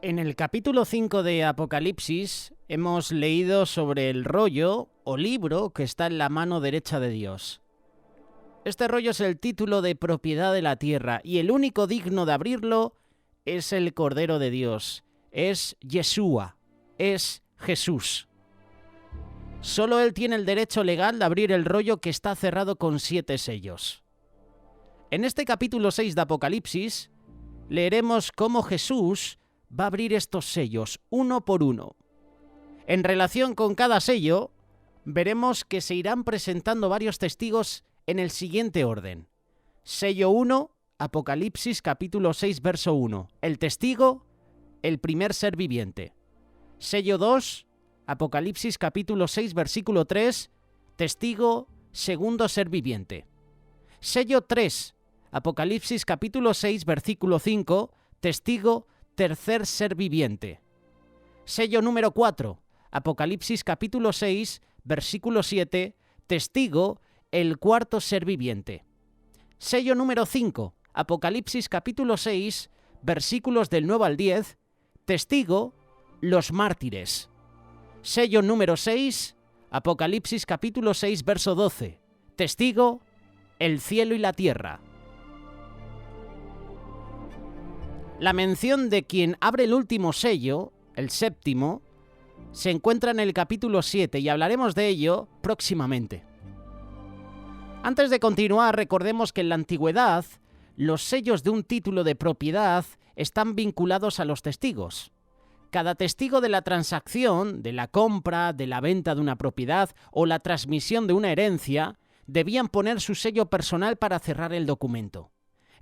En el capítulo 5 de Apocalipsis hemos leído sobre el rollo o libro que está en la mano derecha de Dios. Este rollo es el título de propiedad de la tierra y el único digno de abrirlo es el Cordero de Dios, es Yeshua, es Jesús. Solo Él tiene el derecho legal de abrir el rollo que está cerrado con 7 sellos. En este capítulo 6 de Apocalipsis leeremos cómo Jesús va a abrir estos sellos uno por uno. En relación con cada sello, veremos que se irán presentando varios testigos en el siguiente orden. Sello 1, Apocalipsis capítulo 6, verso 1. El testigo, el primer ser viviente. Sello 2, Apocalipsis capítulo 6, versículo 3. Testigo, segundo ser viviente. Sello 3, Apocalipsis capítulo 6, versículo 5. Testigo, tercer ser viviente. Sello número 4, Apocalipsis capítulo 6, versículo 7, testigo, el cuarto ser viviente. Sello número 5, Apocalipsis capítulo 6, versículos del 9 al 10, testigo, los mártires. Sello número 6, Apocalipsis capítulo 6, verso 12, testigo, el cielo y la tierra. La mención de quien abre el último sello, el séptimo, se encuentra en el capítulo 7 y hablaremos de ello próximamente. Antes de continuar, recordemos que en la antigüedad los sellos de un título de propiedad están vinculados a los testigos. Cada testigo de la transacción, de la compra, de la venta de una propiedad o la transmisión de una herencia, debían poner su sello personal para cerrar el documento.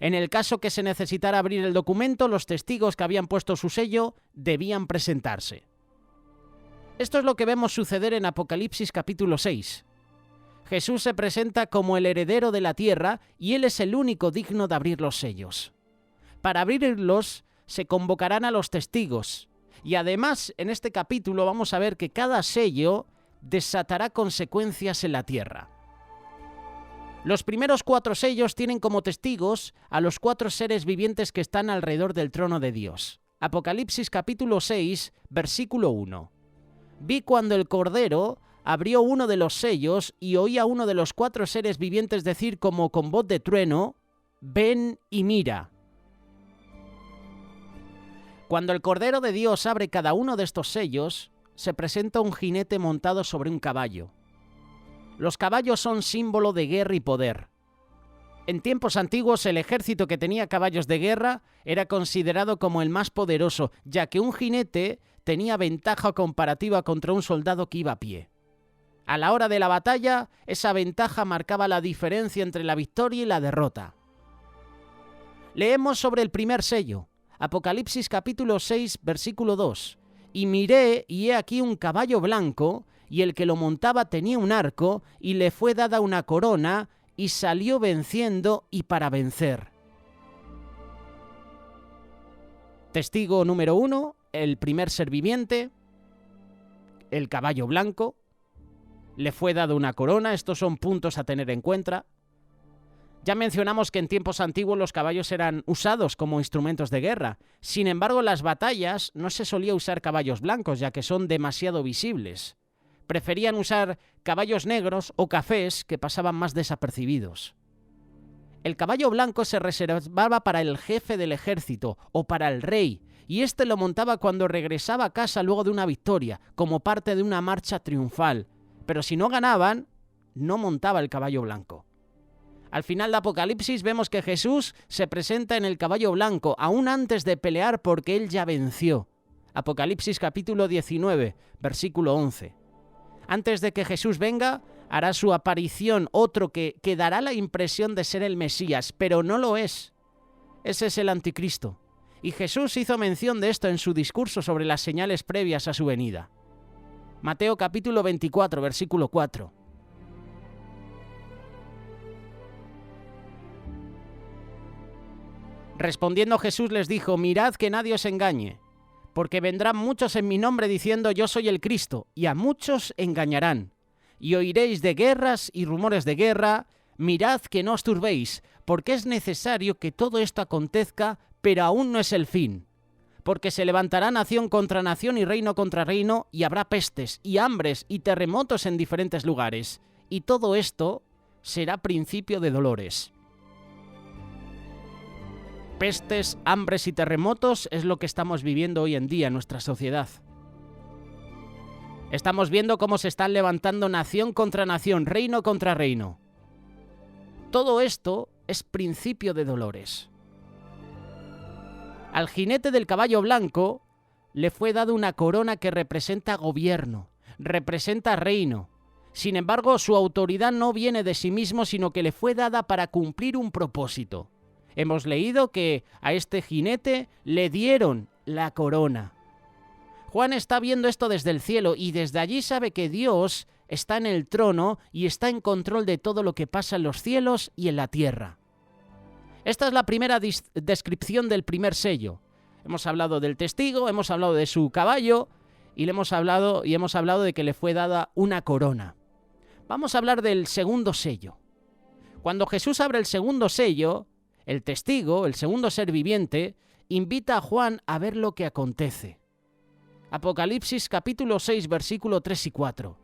En el caso que se necesitara abrir el documento, los testigos que habían puesto su sello debían presentarse. Esto es lo que vemos suceder en Apocalipsis capítulo 6. Jesús se presenta como el heredero de la tierra y Él es el único digno de abrir los sellos. Para abrirlos se convocarán a los testigos y además en este capítulo vamos a ver que cada sello desatará consecuencias en la tierra. Los primeros 4 sellos tienen como testigos a los 4 seres vivientes que están alrededor del trono de Dios. Apocalipsis capítulo 6, versículo 1. Vi cuando el Cordero abrió uno de los sellos y oí a uno de los 4 seres vivientes decir como con voz de trueno, ven y mira. Cuando el Cordero de Dios abre cada uno de estos sellos, se presenta un jinete montado sobre un caballo. Los caballos son símbolo de guerra y poder. En tiempos antiguos, el ejército que tenía caballos de guerra era considerado como el más poderoso, ya que un jinete tenía ventaja comparativa contra un soldado que iba a pie. A la hora de la batalla, esa ventaja marcaba la diferencia entre la victoria y la derrota. Leemos sobre el primer sello, Apocalipsis capítulo 6, versículo 2. Y miré, y he aquí un caballo blanco, y el que lo montaba tenía un arco, y le fue dada una corona, y salió venciendo y para vencer. Testigo número 1, el primer ser viviente, el caballo blanco, le fue dada una corona, estos son puntos a tener en cuenta. Ya mencionamos que en tiempos antiguos los caballos eran usados como instrumentos de guerra. Sin embargo, en las batallas no se solía usar caballos blancos, ya que son demasiado visibles. Preferían usar caballos negros o cafés que pasaban más desapercibidos. El caballo blanco se reservaba para el jefe del ejército o para el rey, y este lo montaba cuando regresaba a casa luego de una victoria, como parte de una marcha triunfal. Pero si no ganaban, no montaba el caballo blanco. Al final de Apocalipsis vemos que Jesús se presenta en el caballo blanco, aún antes de pelear porque Él ya venció. Apocalipsis capítulo 19, versículo 11. Antes de que Jesús venga, hará su aparición otro que dará la impresión de ser el Mesías, pero no lo es. Ese es el anticristo. Y Jesús hizo mención de esto en su discurso sobre las señales previas a su venida. Mateo capítulo 24, versículo 4. Respondiendo Jesús les dijo, mirad que nadie os engañe, porque vendrán muchos en mi nombre diciendo yo soy el Cristo, y a muchos engañarán. Y oiréis de guerras y rumores de guerra, mirad que no os turbéis, porque es necesario que todo esto acontezca, pero aún no es el fin. porque se levantará nación contra nación y reino contra reino, y habrá pestes y hambres y terremotos en diferentes lugares. Y todo esto será principio de dolores. Pestes, hambres y terremotos es lo que estamos viviendo hoy en día en nuestra sociedad. Estamos viendo cómo se están levantando nación contra nación, reino contra reino. Todo esto es principio de dolores. Al jinete del caballo blanco le fue dada una corona que representa gobierno, representa reino. Sin embargo, su autoridad no viene de sí mismo, sino que le fue dada para cumplir un propósito. Hemos leído que a este jinete le dieron la corona. Juan está viendo esto desde el cielo y desde allí sabe que Dios está en el trono y está en control de todo lo que pasa en los cielos y en la tierra. Esta es la primera descripción del primer sello. Hemos hablado del testigo, hemos hablado de su caballo y hemos hablado de que le fue dada una corona. Vamos a hablar del segundo sello. Cuando Jesús abre el segundo sello, el testigo, el segundo ser viviente, invita a Juan a ver lo que acontece. Apocalipsis capítulo 6, versículo 3 y 4.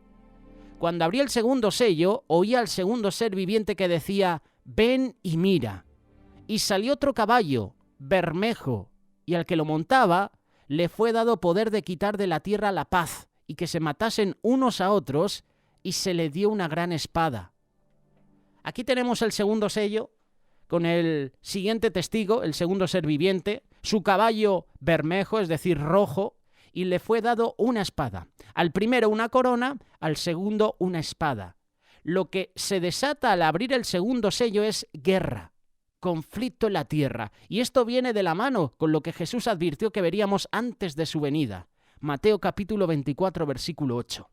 Cuando abrí el segundo sello, oí al segundo ser viviente que decía: «Ven y mira». Y salió otro caballo, bermejo, y al que lo montaba le fue dado poder de quitar de la tierra la paz, y que se matasen unos a otros, y se le dio una gran espada. Aquí tenemos el segundo sello, con el siguiente testigo, el segundo ser viviente, su caballo bermejo, es decir, rojo, y le fue dado una espada. Al primero una corona, al segundo una espada. Lo que se desata al abrir el segundo sello es guerra, conflicto en la tierra. Y esto viene de la mano con lo que Jesús advirtió que veríamos antes de su venida. Mateo capítulo 24, versículo 8.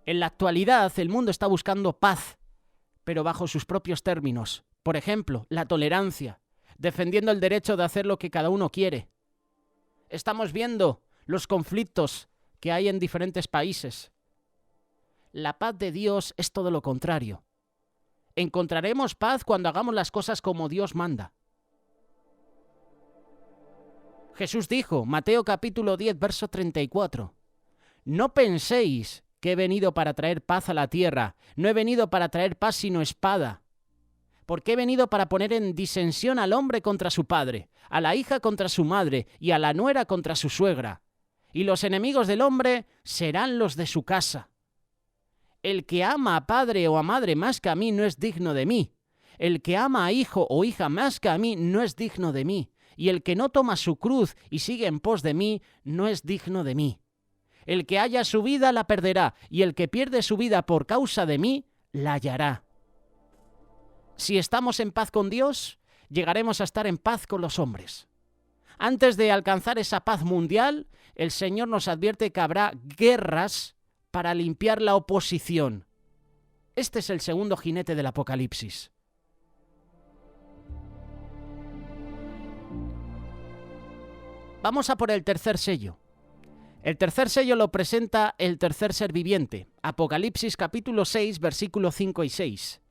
En la actualidad el mundo está buscando paz, pero bajo sus propios términos. Por ejemplo, la tolerancia, defendiendo el derecho de hacer lo que cada uno quiere. Estamos viendo los conflictos que hay en diferentes países. La paz de Dios es todo lo contrario. Encontraremos paz cuando hagamos las cosas como Dios manda. Jesús dijo, Mateo capítulo 10, verso 34, «No penséis que he venido para traer paz a la tierra. No he venido para traer paz sino espada. Porque he venido para poner en disensión al hombre contra su padre, a la hija contra su madre y a la nuera contra su suegra. Y los enemigos del hombre serán los de su casa. El que ama a padre o a madre más que a mí no es digno de mí. El que ama a hijo o hija más que a mí no es digno de mí. Y el que no toma su cruz y sigue en pos de mí no es digno de mí. El que haya su vida la perderá, y el que pierde su vida por causa de mí la hallará». Si estamos en paz con Dios, llegaremos a estar en paz con los hombres. Antes de alcanzar esa paz mundial, el Señor nos advierte que habrá guerras para limpiar la oposición. Este es el segundo jinete del Apocalipsis. Vamos a por el tercer sello. El tercer sello lo presenta el tercer ser viviente. Apocalipsis capítulo 6, versículos 5 y 6.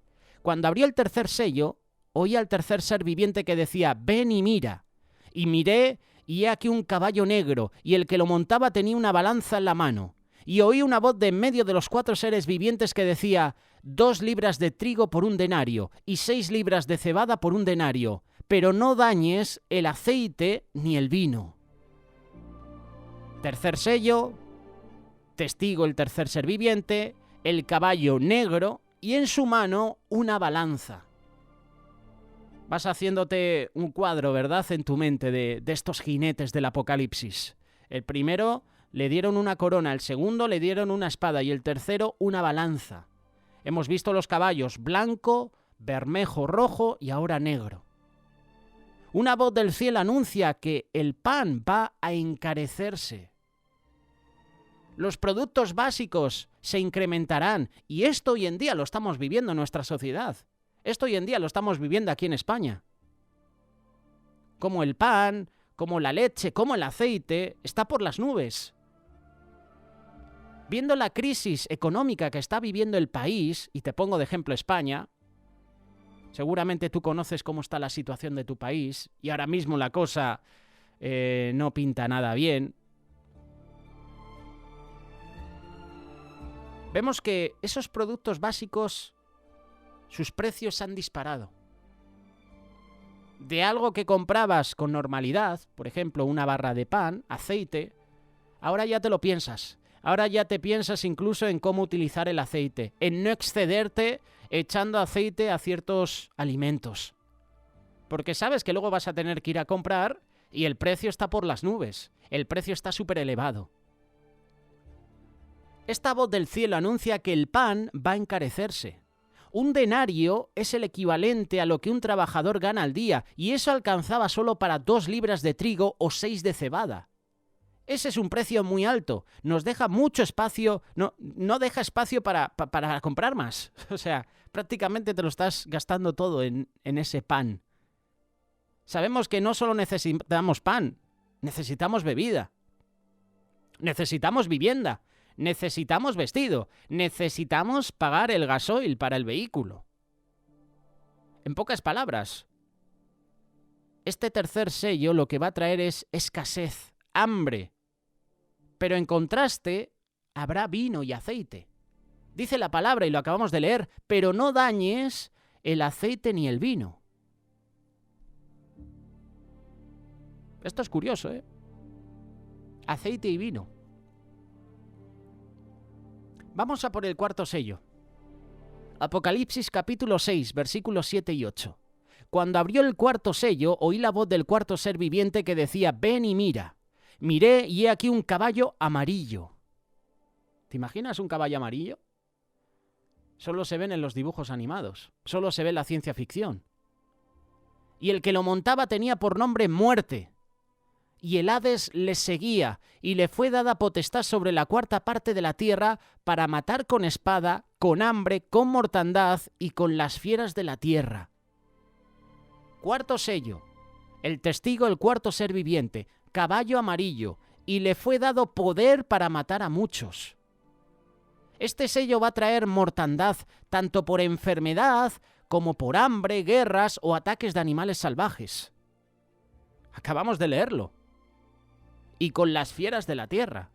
Cuando abrió el tercer sello, oí al tercer ser viviente que decía, «Ven y mira». Y miré, y he aquí un caballo negro, y el que lo montaba tenía una balanza en la mano. Y oí una voz de en medio de los 4 seres vivientes que decía, 2 libras de trigo por 1 denario, y 6 libras de cebada por 1 denario, pero no dañes el aceite ni el vino. Tercer sello, testigo el tercer ser viviente, el caballo negro, y en su mano una balanza. Vas haciéndote un cuadro, ¿verdad?, en tu mente de estos jinetes del Apocalipsis. El primero le dieron una corona, el segundo le dieron una espada y el tercero una balanza. Hemos visto los caballos blanco, bermejo, rojo y ahora negro. Una voz del cielo anuncia que el pan va a encarecerse. Los productos básicos se incrementarán y esto hoy en día lo estamos viviendo en nuestra sociedad. Esto hoy en día lo estamos viviendo aquí en España. Como el pan, como la leche, como el aceite, está por las nubes. Viendo la crisis económica que está viviendo el país, y te pongo de ejemplo España, seguramente tú conoces cómo está la situación de tu país y ahora mismo la cosa no pinta nada bien. Vemos que esos productos básicos, sus precios se han disparado. De algo que comprabas con normalidad, por ejemplo, una barra de pan, aceite, ahora ya te lo piensas. Ahora ya te piensas incluso en cómo utilizar el aceite, en no excederte echando aceite a ciertos alimentos. Porque sabes que luego vas a tener que ir a comprar y el precio está por las nubes, el precio está súper elevado. Esta voz del cielo anuncia que el pan va a encarecerse. Un denario es el equivalente a lo que un trabajador gana al día, y eso alcanzaba solo para 2 libras de trigo o 6 de cebada. Ese es un precio muy alto, nos deja mucho espacio, no deja espacio para comprar más. O sea, prácticamente te lo estás gastando todo en ese pan. Sabemos que no solo necesitamos pan, necesitamos bebida, necesitamos vivienda, necesitamos vestido, necesitamos pagar el gasoil para el vehículo. En pocas palabras, este tercer sello lo que va a traer es escasez, hambre. Pero en contraste, habrá vino y aceite. Dice la palabra, y lo acabamos de leer, pero no dañes el aceite ni el vino. Esto es curioso, ¿eh? Aceite y vino. Vamos a por el cuarto sello. Apocalipsis capítulo 6, versículos 7 y 8. Cuando abrió el cuarto sello, oí la voz del cuarto ser viviente que decía: ven y mira. Miré y he aquí un caballo amarillo. ¿Te imaginas un caballo amarillo? Solo se ven en los dibujos animados, solo se ve en la ciencia ficción. Y el que lo montaba tenía por nombre Muerte. Y el Hades le seguía, y le fue dada potestad sobre la cuarta parte de la tierra para matar con espada, con hambre, con mortandad y con las fieras de la tierra. Cuarto sello. El testigo, el cuarto ser viviente, caballo amarillo, y le fue dado poder para matar a muchos. Este sello va a traer mortandad, tanto por enfermedad como por hambre, guerras o ataques de animales salvajes. Acabamos de leerlo. Y con las fieras de la tierra.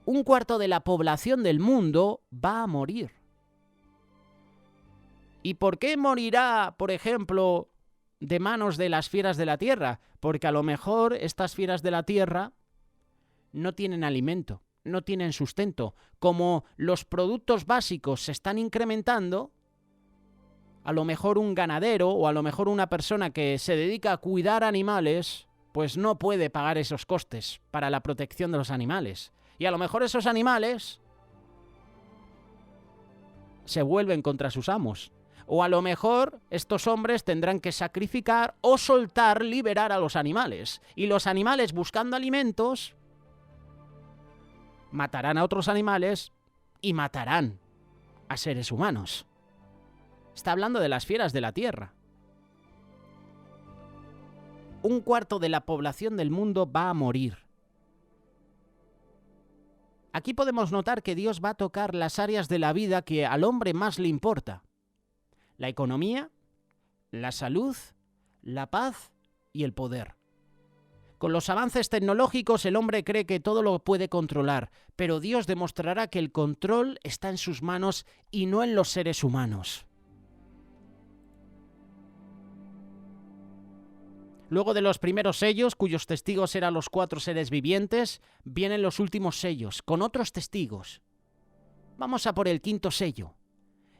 Un cuarto de la población del mundo va a morir. ¿Y por qué morirá, por ejemplo, de manos de las fieras de la tierra? Porque a lo mejor estas fieras de la tierra no tienen alimento, no tienen sustento. Como los productos básicos se están incrementando, a lo mejor un ganadero o a lo mejor una persona que se dedica a cuidar animales, pues no puede pagar esos costes para la protección de los animales. Y a lo mejor esos animales se vuelven contra sus amos. O a lo mejor estos hombres tendrán que sacrificar o soltar, liberar a los animales. Y los animales, buscando alimentos, matarán a otros animales y matarán a seres humanos. Está hablando de las fieras de la tierra. Un cuarto de la población del mundo va a morir. Aquí podemos notar que Dios va a tocar las áreas de la vida que al hombre más le importa. La economía, la salud, la paz y el poder. Con los avances tecnológicos el hombre cree que todo lo puede controlar, pero Dios demostrará que el control está en sus manos y no en los seres humanos. Luego de los primeros sellos, cuyos testigos eran los 4 seres vivientes, vienen los últimos sellos, con otros testigos. Vamos a por el quinto sello.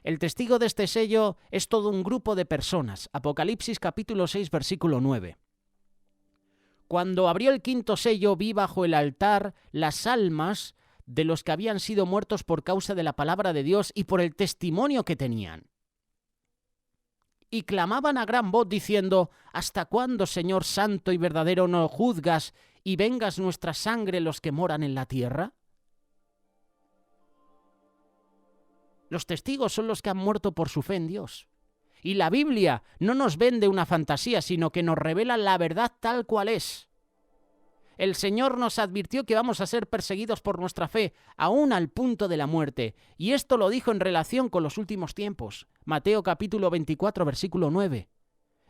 El testigo de este sello es todo un grupo de personas. Apocalipsis capítulo 6, versículo 9. Cuando abrió el quinto sello, vi bajo el altar las almas de los que habían sido muertos por causa de la palabra de Dios y por el testimonio que tenían. Y clamaban a gran voz diciendo: ¿hasta cuándo, Señor santo y verdadero, no juzgas y vengas nuestra sangre los que moran en la tierra? Los testigos son los que han muerto por su fe en Dios. Y la Biblia no nos vende una fantasía, sino que nos revela la verdad tal cual es. El Señor nos advirtió que vamos a ser perseguidos por nuestra fe, aún al punto de la muerte. Y esto lo dijo en relación con los últimos tiempos. Mateo capítulo 24, versículo 9.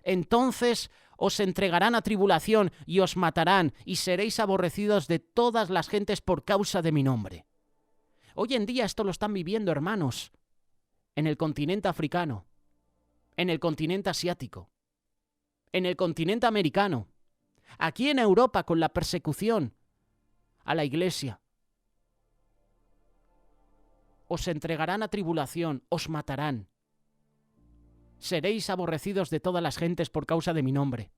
Entonces os entregarán a tribulación y os matarán, y seréis aborrecidos de todas las gentes por causa de mi nombre. Hoy en día esto lo están viviendo, hermanos, en el continente africano, en el continente asiático, en el continente americano, aquí en Europa con la persecución a la iglesia. Os entregarán a tribulación, os matarán. Seréis aborrecidos de todas las gentes por causa de mi nombre.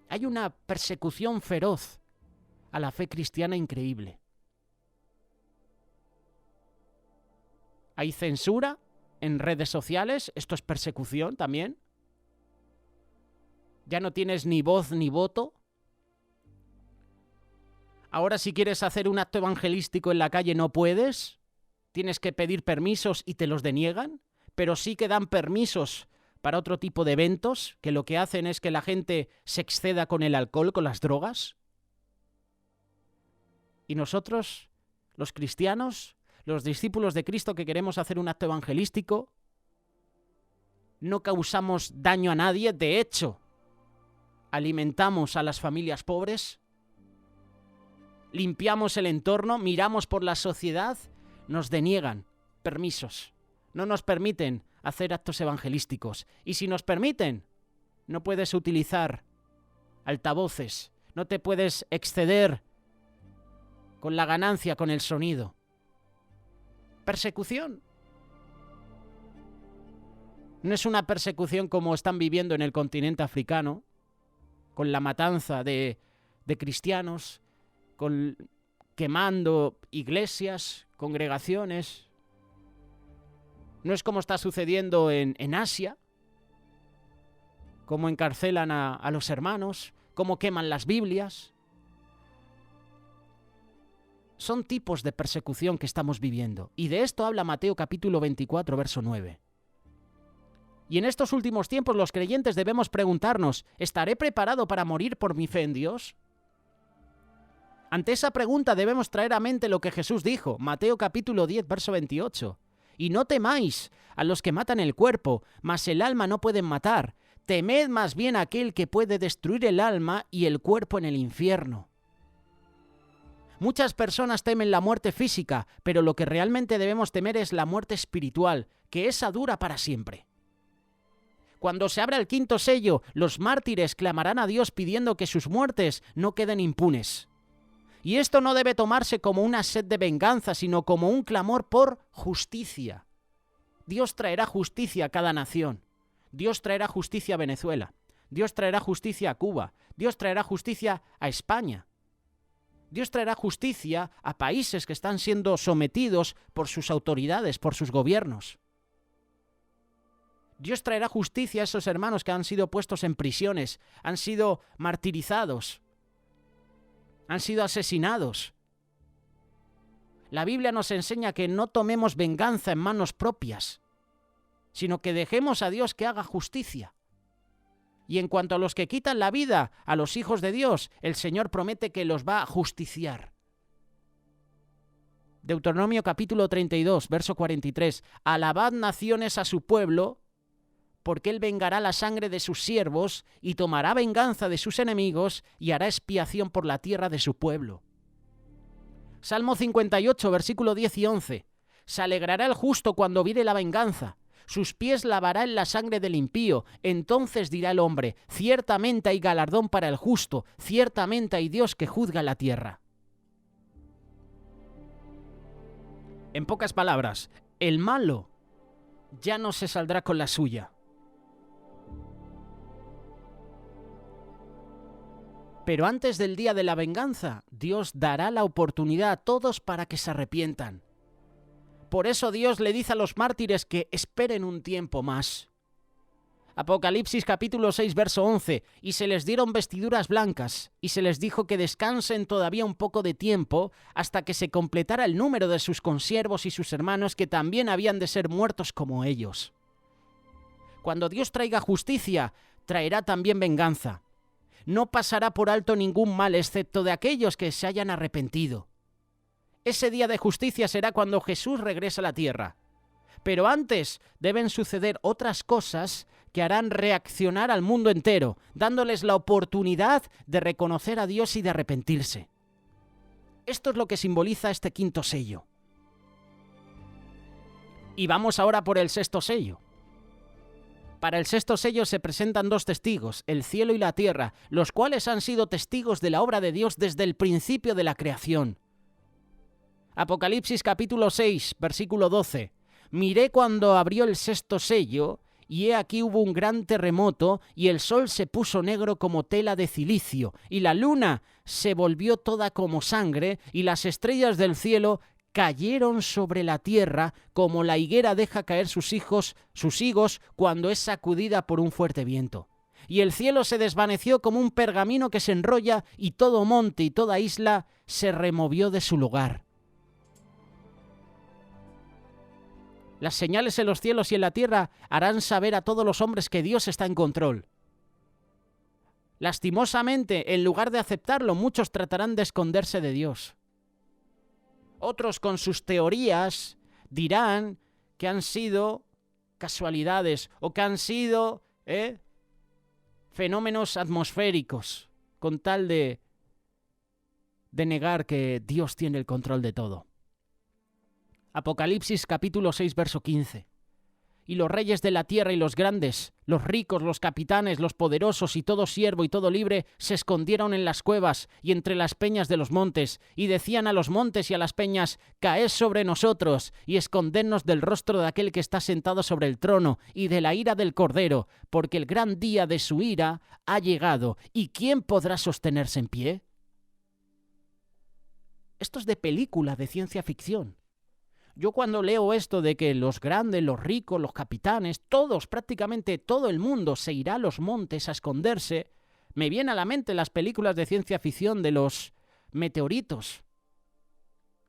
Hay una persecución feroz a la fe cristiana increíble. Hay censura en redes sociales, esto es persecución también. Ya no tienes ni voz ni voto. Ahora si quieres hacer un acto evangelístico en la calle no puedes. Tienes que pedir permisos y te los deniegan. Pero sí que dan permisos para otro tipo de eventos, que lo que hacen es que la gente se exceda con el alcohol, con las drogas. Y nosotros, los cristianos, los discípulos de Cristo que queremos hacer un acto evangelístico, no causamos daño a nadie, de hecho, alimentamos a las familias pobres, limpiamos el entorno, miramos por la sociedad, nos deniegan permisos. No nos permiten hacer actos evangelísticos. Y si nos permiten, no puedes utilizar altavoces, no te puedes exceder con la ganancia, con el sonido. Persecución. No es una persecución como están viviendo en el continente africano, con la matanza de cristianos, quemando iglesias, congregaciones. No es como está sucediendo en Asia, cómo encarcelan a los hermanos, cómo queman las Biblias. Son tipos de persecución que estamos viviendo. Y de esto habla Mateo capítulo 24, verso 9. Y en estos últimos tiempos los creyentes debemos preguntarnos, ¿estaré preparado para morir por mi fe en Dios? Ante esa pregunta debemos traer a mente lo que Jesús dijo, Mateo capítulo 10, verso 28. Y no temáis a los que matan el cuerpo, mas el alma no pueden matar. Temed más bien a aquel que puede destruir el alma y el cuerpo en el infierno. Muchas personas temen la muerte física, pero lo que realmente debemos temer es la muerte espiritual, que esa dura para siempre. Cuando se abra el quinto sello, los mártires clamarán a Dios pidiendo que sus muertes no queden impunes. Y esto no debe tomarse como una sed de venganza, sino como un clamor por justicia. Dios traerá justicia a cada nación. Dios traerá justicia a Venezuela. Dios traerá justicia a Cuba. Dios traerá justicia a España. Dios traerá justicia a países que están siendo sometidos por sus autoridades, por sus gobiernos. Dios traerá justicia a esos hermanos que han sido puestos en prisiones, han sido martirizados, han sido asesinados. La Biblia nos enseña que no tomemos venganza en manos propias, sino que dejemos a Dios que haga justicia. Y en cuanto a los que quitan la vida a los hijos de Dios, el Señor promete que los va a justiciar. Deuteronomio capítulo 32, verso 43. Alabad naciones a su pueblo, porque él vengará la sangre de sus siervos y tomará venganza de sus enemigos y hará expiación por la tierra de su pueblo. Salmo 58, versículo 10 y 11. Se alegrará el justo cuando viere la venganza. Sus pies lavará en la sangre del impío. Entonces dirá el hombre, ciertamente hay galardón para el justo, ciertamente hay Dios que juzga la tierra. En pocas palabras, el malo ya no se saldrá con la suya. Pero antes del día de la venganza, Dios dará la oportunidad a todos para que se arrepientan. Por eso Dios le dice a los mártires que esperen un tiempo más. Apocalipsis capítulo 6, verso 11. Y se les dieron vestiduras blancas, y se les dijo que descansen todavía un poco de tiempo hasta que se completara el número de sus consiervos y sus hermanos que también habían de ser muertos como ellos. Cuando Dios traiga justicia, traerá también venganza. No pasará por alto ningún mal excepto de aquellos que se hayan arrepentido. Ese día de justicia será cuando Jesús regrese a la tierra. Pero antes deben suceder otras cosas que harán reaccionar al mundo entero, dándoles la oportunidad de reconocer a Dios y de arrepentirse. Esto es lo que simboliza este quinto sello. Y vamos ahora por el sexto sello. Para el sexto sello se presentan dos testigos, el cielo y la tierra, los cuales han sido testigos de la obra de Dios desde el principio de la creación. Apocalipsis capítulo 6, versículo 12. Miré cuando abrió el sexto sello, y he aquí hubo un gran terremoto, y el sol se puso negro como tela de cilicio, y la luna se volvió toda como sangre, y las estrellas del cielo cayeron sobre la tierra como la higuera deja caer sus higos cuando es sacudida por un fuerte viento. Y el cielo se desvaneció como un pergamino que se enrolla, y todo monte y toda isla se removió de su lugar. Las señales en los cielos y en la tierra harán saber a todos los hombres que Dios está en control. Lastimosamente, en lugar de aceptarlo, muchos tratarán de esconderse de Dios. Otros con sus teorías dirán que han sido casualidades o que han sido fenómenos atmosféricos, con tal de negar que Dios tiene el control de todo. Apocalipsis capítulo 6, verso 15. Y los reyes de la tierra y los grandes, los ricos, los capitanes, los poderosos y todo siervo y todo libre se escondieron en las cuevas y entre las peñas de los montes, y decían a los montes y a las peñas: caed sobre nosotros y escondednos del rostro de aquel que está sentado sobre el trono y de la ira del Cordero, porque el gran día de su ira ha llegado, ¿y quién podrá sostenerse en pie? Esto es de película de ciencia ficción. Yo cuando leo esto de que los grandes, los ricos, los capitanes, todos, prácticamente todo el mundo se irá a los montes a esconderse, me viene a la mente las películas de ciencia ficción de los meteoritos,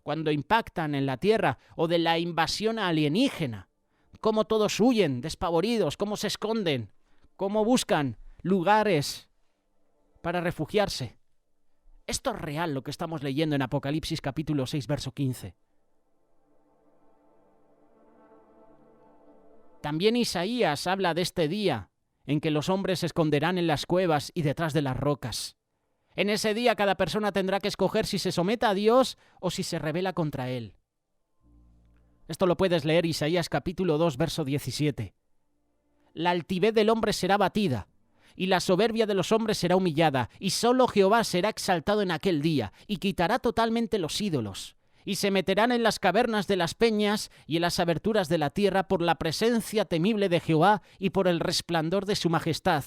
cuando impactan en la Tierra, o de la invasión alienígena, cómo todos huyen despavoridos, cómo se esconden, cómo buscan lugares para refugiarse. Esto es real lo que estamos leyendo en Apocalipsis capítulo 6, verso 15. También Isaías habla de este día en que los hombres se esconderán en las cuevas y detrás de las rocas. En ese día cada persona tendrá que escoger si se somete a Dios o si se rebela contra Él. Esto lo puedes leer Isaías capítulo 2, verso 17. La altivez del hombre será batida, y la soberbia de los hombres será humillada, y solo Jehová será exaltado en aquel día, y quitará totalmente los ídolos. Y se meterán en las cavernas de las peñas y en las aberturas de la tierra por la presencia temible de Jehová y por el resplandor de su majestad.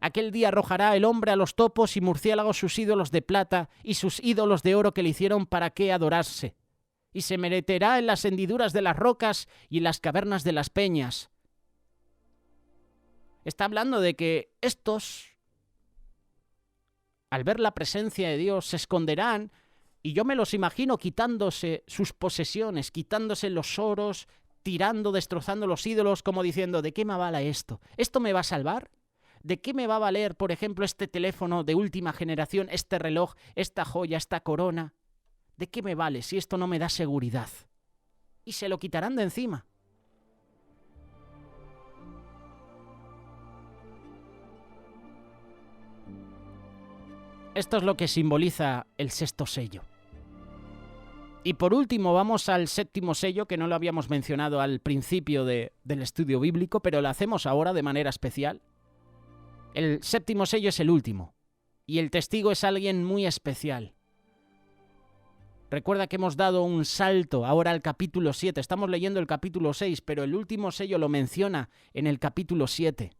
Aquel día arrojará el hombre a los topos y murciélagos sus ídolos de plata y sus ídolos de oro que le hicieron para qué adorarse. Y se meterá en las hendiduras de las rocas y en las cavernas de las peñas. Está hablando de que estos, al ver la presencia de Dios, se esconderán. Y yo me los imagino quitándose sus posesiones, quitándose los oros, tirando, destrozando los ídolos, como diciendo: ¿de qué me vale esto? ¿Esto me va a salvar? ¿De qué me va a valer, por ejemplo, este teléfono de última generación, este reloj, esta joya, esta corona? ¿De qué me vale si esto no me da seguridad? Y se lo quitarán de encima. Esto es lo que simboliza el sexto sello. Y por último vamos al séptimo sello, que no lo habíamos mencionado al principio del estudio bíblico, pero lo hacemos ahora de manera especial. El séptimo sello es el último, y el testigo es alguien muy especial. Recuerda que hemos dado un salto ahora al capítulo 7, estamos leyendo el capítulo 6, pero el último sello lo menciona en el capítulo 7.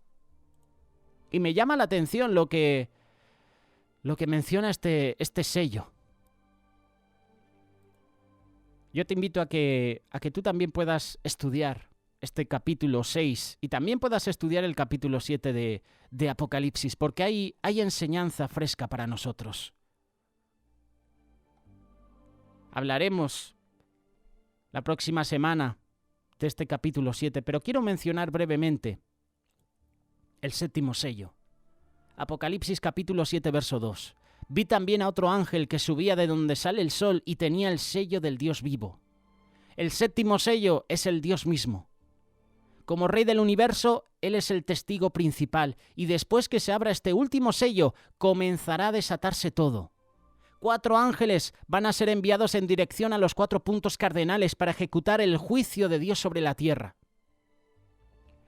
Y me llama la atención lo que menciona este sello. Yo te invito a que tú también puedas estudiar este capítulo 6 y también puedas estudiar el capítulo 7 de Apocalipsis, porque hay enseñanza fresca para nosotros. Hablaremos la próxima semana de este capítulo 7, pero quiero mencionar brevemente el séptimo sello. Apocalipsis capítulo 7, verso 2. Vi también a otro ángel que subía de donde sale el sol y tenía el sello del Dios vivo. El séptimo sello es el Dios mismo. Como Rey del universo, Él es el testigo principal, y después que se abra este último sello, comenzará a desatarse todo. 4 ángeles van a ser enviados en dirección a los 4 puntos cardenales para ejecutar el juicio de Dios sobre la tierra.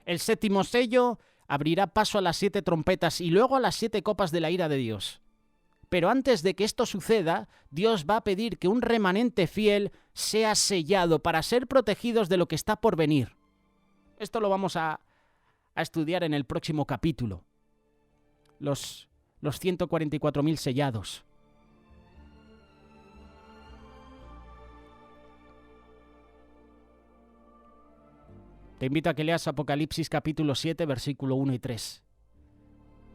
El 7º sello abrirá paso a las 7 trompetas y luego a las 7 copas de la ira de Dios. Pero antes de que esto suceda, Dios va a pedir que un remanente fiel sea sellado para ser protegidos de lo que está por venir. Esto lo vamos a estudiar en el próximo capítulo. Los 144.000 sellados. Te invito a que leas Apocalipsis capítulo 7, versículo 1 y 3.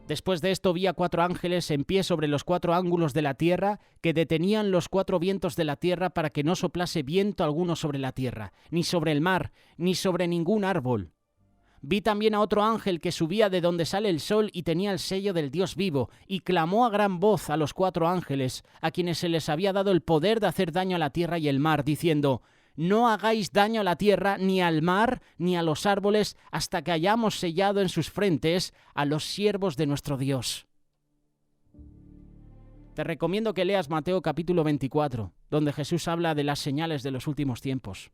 Después de esto vi a 4 ángeles en pie sobre los 4 ángulos de la tierra, que detenían los 4 vientos de la tierra para que no soplase viento alguno sobre la tierra, ni sobre el mar, ni sobre ningún árbol. Vi también a otro ángel que subía de donde sale el sol y tenía el sello del Dios vivo, y clamó a gran voz a los 4 ángeles, a quienes se les había dado el poder de hacer daño a la tierra y el mar, diciendo: no hagáis daño a la tierra, ni al mar, ni a los árboles, hasta que hayamos sellado en sus frentes a los siervos de nuestro Dios. Te recomiendo que leas Mateo capítulo 24, donde Jesús habla de las señales de los últimos tiempos.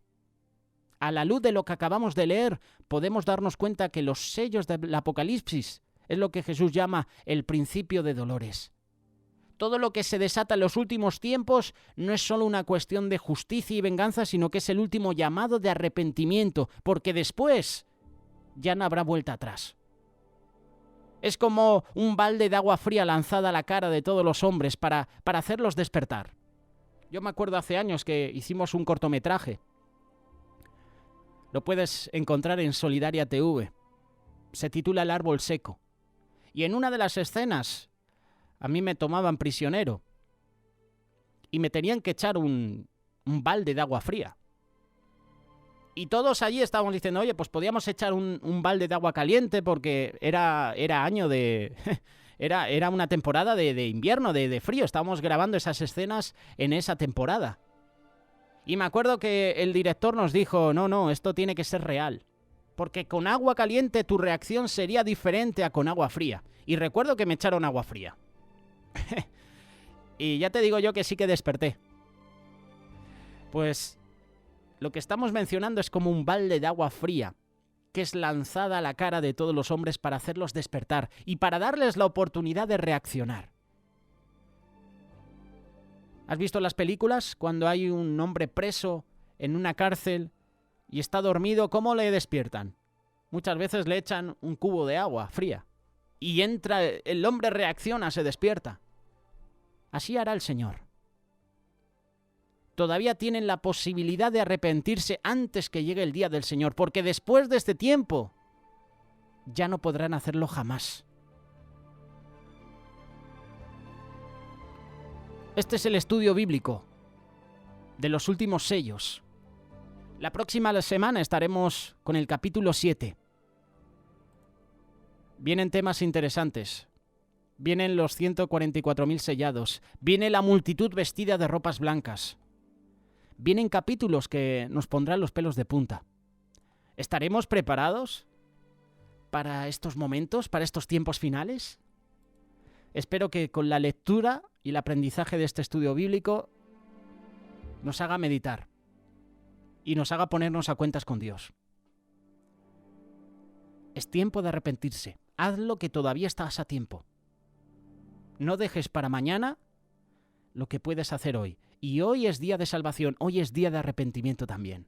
A la luz de lo que acabamos de leer, podemos darnos cuenta que los sellos del Apocalipsis es lo que Jesús llama el principio de dolores. Todo lo que se desata en los últimos tiempos no es solo una cuestión de justicia y venganza, sino que es el último llamado de arrepentimiento, porque después ya no habrá vuelta atrás. Es como un balde de agua fría lanzada a la cara de todos los hombres para hacerlos despertar. Yo me acuerdo hace años que hicimos un cortometraje. Lo puedes encontrar en Solidaria TV. Se titula El árbol seco. Y en una de las escenas a mí me tomaban prisionero y me tenían que echar un balde de agua fría. Y todos allí estábamos diciendo, oye, pues podíamos echar un balde de agua caliente porque era año de... era una temporada de invierno, de frío. Estábamos grabando esas escenas en esa temporada. Y me acuerdo que el director nos dijo, no, esto tiene que ser real. Porque con agua caliente tu reacción sería diferente a con agua fría. Y recuerdo que me echaron agua fría. Y ya te digo yo que sí que desperté. Pues lo que estamos mencionando es como un balde de agua fría que es lanzada a la cara de todos los hombres para hacerlos despertar y para darles la oportunidad de reaccionar. ¿Has visto las películas cuando hay un hombre preso en una cárcel y está dormido? ¿Cómo le despiertan? Muchas veces le echan un cubo de agua fría. Y entra, el hombre reacciona, se despierta. Así hará el Señor. Todavía tienen la posibilidad de arrepentirse antes que llegue el día del Señor, porque después de este tiempo ya no podrán hacerlo jamás. Este es el estudio bíblico de los últimos sellos. La próxima semana estaremos con el capítulo 7. Vienen temas interesantes. Vienen los 144.000 sellados. Viene la multitud vestida de ropas blancas. Vienen capítulos que nos pondrán los pelos de punta. ¿Estaremos preparados para estos momentos, para estos tiempos finales? Espero que con la lectura y el aprendizaje de este estudio bíblico nos haga meditar y nos haga ponernos a cuentas con Dios. Es tiempo de arrepentirse. Hazlo, que todavía estás a tiempo. No dejes para mañana lo que puedes hacer hoy. Y hoy es día de salvación, hoy es día de arrepentimiento también.